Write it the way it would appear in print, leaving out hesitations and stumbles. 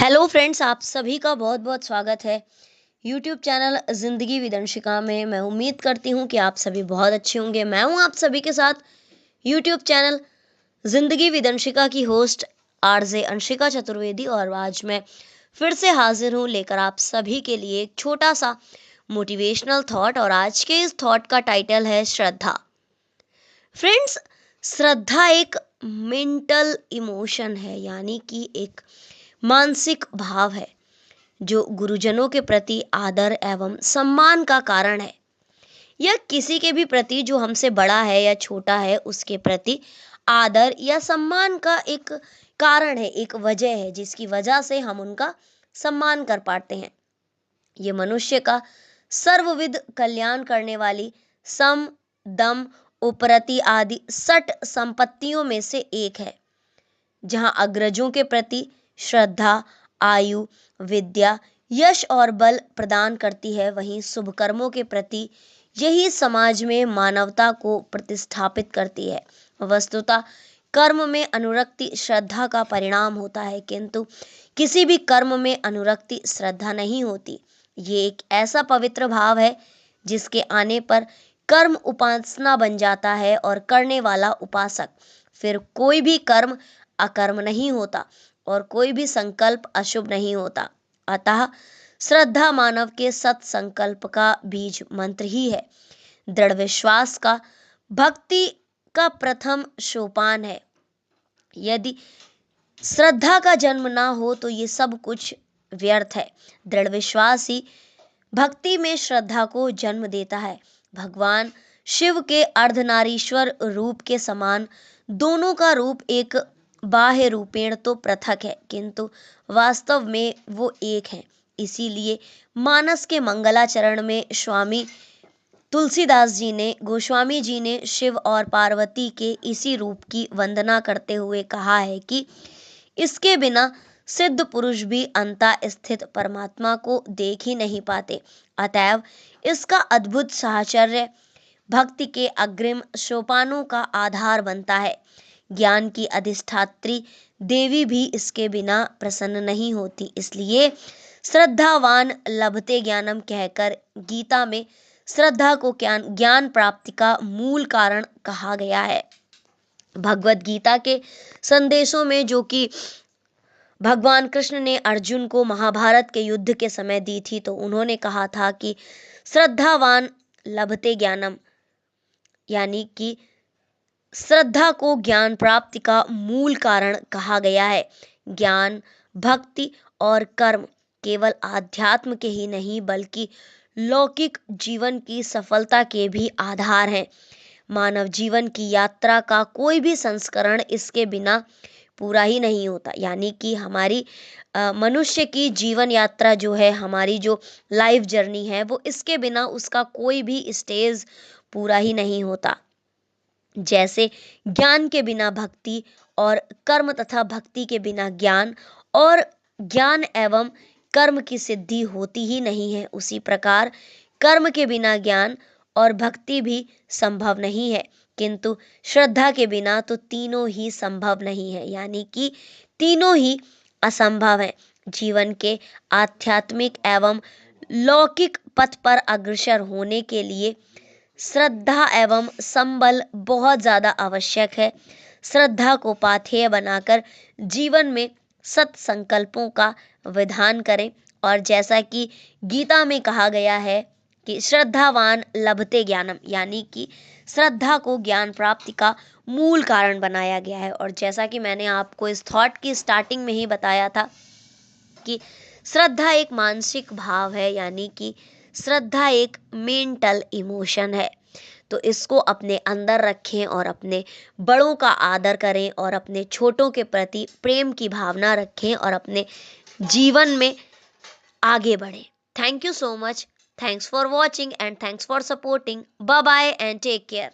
Hello friends, आप सभी का बहुत बहुत स्वागत है यूट्यूब चैनल ज़िंदगी विदंशिका में। मैं उम्मीद करती हूँ कि आप सभी बहुत अच्छे होंगे। मैं हूँ आप सभी के साथ यूट्यूब चैनल ज़िंदगी विदंशिका की होस्ट आरजे अंशिका चतुर्वेदी, और आज मैं फिर से हाजिर हूँ लेकर आप सभी के लिए एक छोटा सा मोटिवेशनल थॉट। और आज के इस थॉट का टाइटल है श्रद्धा। फ्रेंड्स, श्रद्धा एक मेंटल इमोशन है, यानी कि एक मानसिक भाव है जो गुरुजनों के प्रति आदर एवं सम्मान का कारण है। यह किसी के भी प्रति जो हमसे बड़ा है या छोटा है उसके प्रति आदर या सम्मान का एक कारण है, एक वजह है जिसकी वजह से हम उनका सम्मान कर पाते हैं। ये मनुष्य का सर्वविध कल्याण करने वाली सम, दम, उपरति आदि 60 संपत्तियों में से एक है। जहां अग्रजों के प्रति श्रद्धा आयु, विद्या, यश और बल प्रदान करती है, वहीं शुभ कर्मों के प्रति यही समाज में मानवता को प्रतिस्थापित करती है। वस्तुतः कर्म में अनुरक्ति श्रद्धा का परिणाम होता है, किंतु किसी भी कर्म में अनुरक्ति श्रद्धा नहीं होती। ये एक ऐसा पवित्र भाव है जिसके आने पर कर्म उपासना बन जाता है और करने वाला उपासक। फिर कोई भी कर्म अकर्म नहीं होता और कोई भी संकल्प अशुभ नहीं होता। अतः श्रद्धा मानव के सत्संकल्प का बीज मंत्र ही है, दृढ़ विश्वास का, भक्ति का प्रथम सोपान है। यदि श्रद्धा का जन्म ना हो तो ये सब कुछ व्यर्थ है। दृढ़ विश्वास ही भक्ति में श्रद्धा को जन्म देता है। भगवान शिव के अर्धनारीश्वर रूप के समान दोनों का रूप एक बाह्य रूपेण तो पृथक है, किंतु वास्तव में वो एक है। इसीलिए मानस के मंगलाचरण में स्वामी तुलसीदास जी ने, गोस्वामी जी ने शिव और पार्वती के इसी रूप की वंदना करते हुए कहा है कि इसके बिना सिद्ध पुरुष भी अंतः स्थित परमात्मा को देख ही नहीं पाते। अतएव इसका अद्भुत साहचर्य भक्ति के अग्रिम सोपानों का आधार बनता है। ज्ञान की अधिष्ठात्री देवी भी इसके बिना प्रसन्न नहीं होती। इसलिए श्रद्धावान लभते ज्ञानम कहकर गीता में श्रद्धा को ज्ञान प्राप्ति का मूल कारण कहा गया है। भगवत गीता के संदेशों में, जो कि भगवान कृष्ण ने अर्जुन को महाभारत के युद्ध के समय दी थी, तो उन्होंने कहा था कि श्रद्धावान लभते ज्ञानम, यानी कि श्रद्धा को ज्ञान प्राप्ति का मूल कारण कहा गया है। ज्ञान, भक्ति और कर्म केवल आध्यात्म के ही नहीं बल्कि लौकिक जीवन की सफलता के भी आधार हैं। मानव जीवन की यात्रा का कोई भी संस्करण इसके बिना पूरा ही नहीं होता। यानी कि हमारी मनुष्य की जीवन यात्रा जो है, हमारी जो लाइफ जर्नी है, वो इसके बिना उसका कोई भी स्टेज पूरा ही नहीं होता। जैसे ज्ञान के बिना भक्ति और कर्म तथा भक्ति के बिना ज्ञान और ज्ञान एवं कर्म की सिद्धि होती ही नहीं है, उसी प्रकार कर्म के बिना ज्ञान और भक्ति भी संभव नहीं है। किंतु श्रद्धा के बिना तो तीनों ही संभव नहीं है, यानी कि तीनों ही असंभव है। जीवन के आध्यात्मिक एवं लौकिक पथ पर अग्रसर होने के लिए श्रद्धा एवं संबल बहुत ज़्यादा आवश्यक है। श्रद्धा को पाथेय बनाकर जीवन में सत्संकल्पों का विधान करें, और जैसा कि गीता में कहा गया है कि श्रद्धावान लभते ज्ञानम, यानी कि श्रद्धा को ज्ञान प्राप्ति का मूल कारण बनाया गया है। और जैसा कि मैंने आपको इस थॉट की स्टार्टिंग में ही बताया था कि श्रद्धा एक मानसिक भाव है, यानी कि श्रद्धा एक मेंटल इमोशन है। तो इसको अपने अंदर रखें और अपने बड़ों का आदर करें और अपने छोटों के प्रति प्रेम की भावना रखें और अपने जीवन में आगे बढ़ें। Thank you so much. Thanks for watching and thanks for supporting. Bye bye and take care.